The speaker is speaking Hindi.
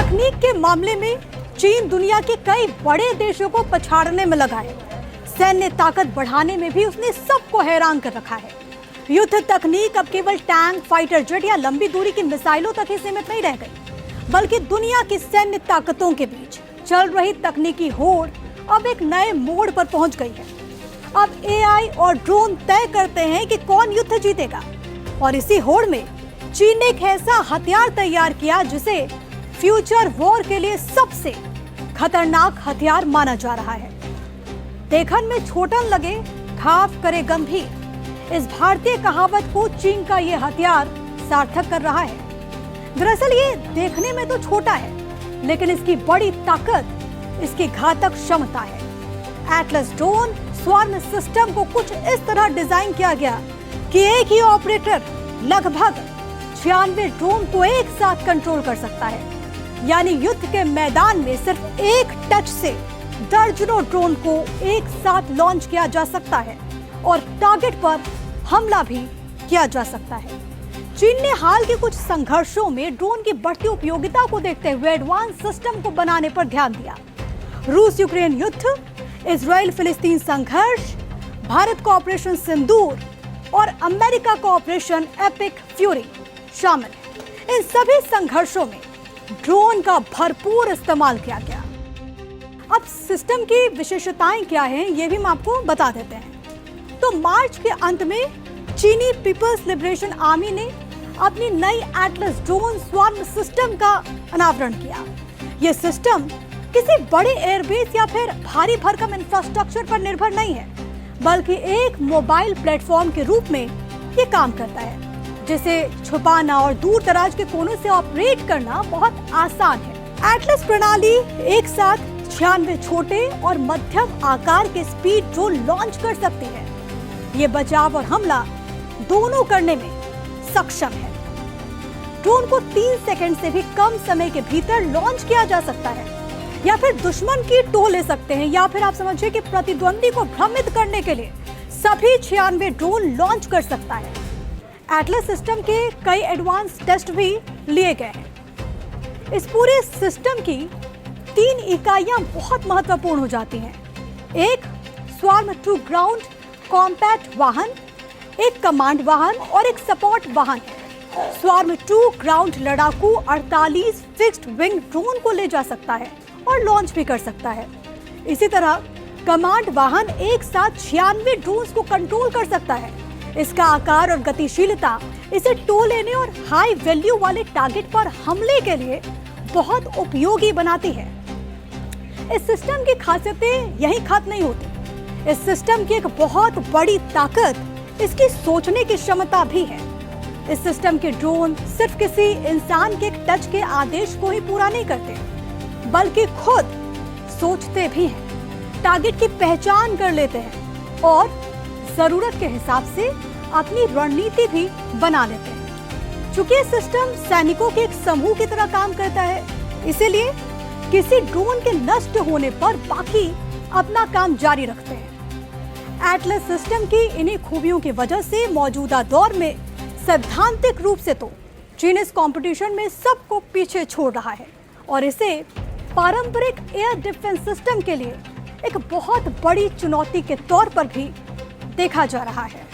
तकनीक के मामले में चीन दुनिया के कई बड़े देशों को पछाड़ने में लगा है। सैन्य ताकत बढ़ाने में भी उसने सबको हैरान कर रखा है। युद्ध तकनीक अब केवल टैंक, फाइटर जेट या लंबी दूरी की मिसाइलों तक ही सीमित नहीं रह गई, बल्कि दुनिया की सैन्य ताकतों के बीच चल रही तकनीकी होड़ अब एक नए मोड़ पर पहुंच गई है। अब एआई और ड्रोन तय करते हैं कि कौन युद्ध जीतेगा, और इसी होड़ में चीन ने एक ऐसा हथियार तैयार किया जिसे फ्यूचर वॉर के लिए सबसे खतरनाक हथियार माना जा रहा है। देखन में छोटन लगे, घाव करे गंभीर, इस भारतीय कहावत को चीन का ये हथियार सार्थक कर रहा है। दरअसल ये देखने में तो छोटा है, लेकिन इसकी बड़ी ताकत इसकी घातक क्षमता है। एटलस ड्रोन स्वार्म सिस्टम को कुछ इस तरह डिजाइन किया गया कि एक ही ऑपरेटर लगभग 96 ड्रोन को एक साथ कंट्रोल कर सकता है। यानी युद्ध के मैदान में सिर्फ एक टच से दर्जनों ड्रोन को एक साथ लॉन्च किया जा सकता है और टारगेट पर हमला भी किया जा सकता है। चीन ने हाल के कुछ संघर्षों में ड्रोन की बढ़ती उपयोगिता को देखते हुए एडवांस सिस्टम को बनाने पर ध्यान दिया। रूस यूक्रेन युद्ध, इजराइल फिलिस्तीन संघर्ष, भारत का ऑपरेशन सिंदूर और अमेरिका का ऑपरेशन एपिक फ्यूरी शामिल है। इन सभी संघर्षों में ड्रोन का भरपूर इस्तेमाल किया गया। अब सिस्टम की विशेषताएं क्या हैं, ये भी हम आपको बता देते हैं। तो मार्च के अंत में चीनी पीपल्स लिबरेशन आर्मी ने अपनी नई एटलस ड्रोन स्वार्म सिस्टम का अनावरण किया। यह सिस्टम किसी बड़े एयरबेस या फिर भारी भरकम इंफ्रास्ट्रक्चर पर निर्भर नहीं है, बल्कि एक मोबाइल प्लेटफॉर्म के रूप में ये काम करता है, जिसे छुपाना और दूर दराज के कोनों से ऑपरेट करना बहुत आसान है। एटलस प्रणाली एक साथ 96 छोटे और मध्यम आकार के स्पीड ड्रोन लॉन्च कर सकती है। ये बचाव और हमला दोनों करने में सक्षम है। ड्रोन को 3 सेकंड से भी कम समय के भीतर लॉन्च किया जा सकता है, या फिर दुश्मन की टो ले सकते हैं, या फिर आप समझिए कि प्रतिद्वंदी को भ्रमित करने के लिए सभी 96 ड्रोन लॉन्च कर सकता है। एटलस सिस्टम के कई एडवांस टेस्ट भी लिए गए हैं। इस पूरे सिस्टम की 3 इकाइयां बहुत महत्वपूर्ण हो जाती हैं। एक स्वार्म टू ग्राउंड कॉम्पैक्ट वाहन, एक कमांड वाहन और एक सपोर्ट वाहन। स्वार्म टू ग्राउंड लड़ाकू 48 फिक्स्ड विंग ड्रोन को ले जा सकता है और लॉन्च भी कर सकता है। इसी तरह कमांड वाहन एक साथ 96 ड्रोन्स को कंट्रोल कर सकता है। इसका आकार और गतिशीलता इसे टो लेने और हाई वैल्यू वाले टारगेट पर हमले के लिए बहुत उपयोगी बनाती है। इस सिस्टम की खासियतें यहीं खत्म नहीं होती। इस सिस्टम की एक बहुत बड़ी ताकत इसकी सोचने की क्षमता भी है। इस सिस्टम के ड्रोन सिर्फ किसी इंसान के एक टच के आदेश को ही पूरा नहीं करते, बल्कि खुद सोचते भी हैं, टारगेट की पहचान कर लेते हैं और जरूरत के हिसाब से अपनी रणनीति भी बना लेते हैं। चूंकि यह सिस्टम सैनिकों के एक समूह की तरह काम करता है, इसीलिए किसी ड्रोन के नष्ट होने पर बाकी अपना काम जारी रखते हैं। एटलस सिस्टम की इन्हीं खूबियों की वजह से मौजूदा दौर में सैद्धांतिक रूप से तो चीन इस कंपटीशन में सबको पीछे छोड़ रहा है और इसे पारंपरिक एयर डिफेंस सिस्टम के लिए एक बहुत बड़ी चुनौती के तौर पर भी देखा जा रहा है।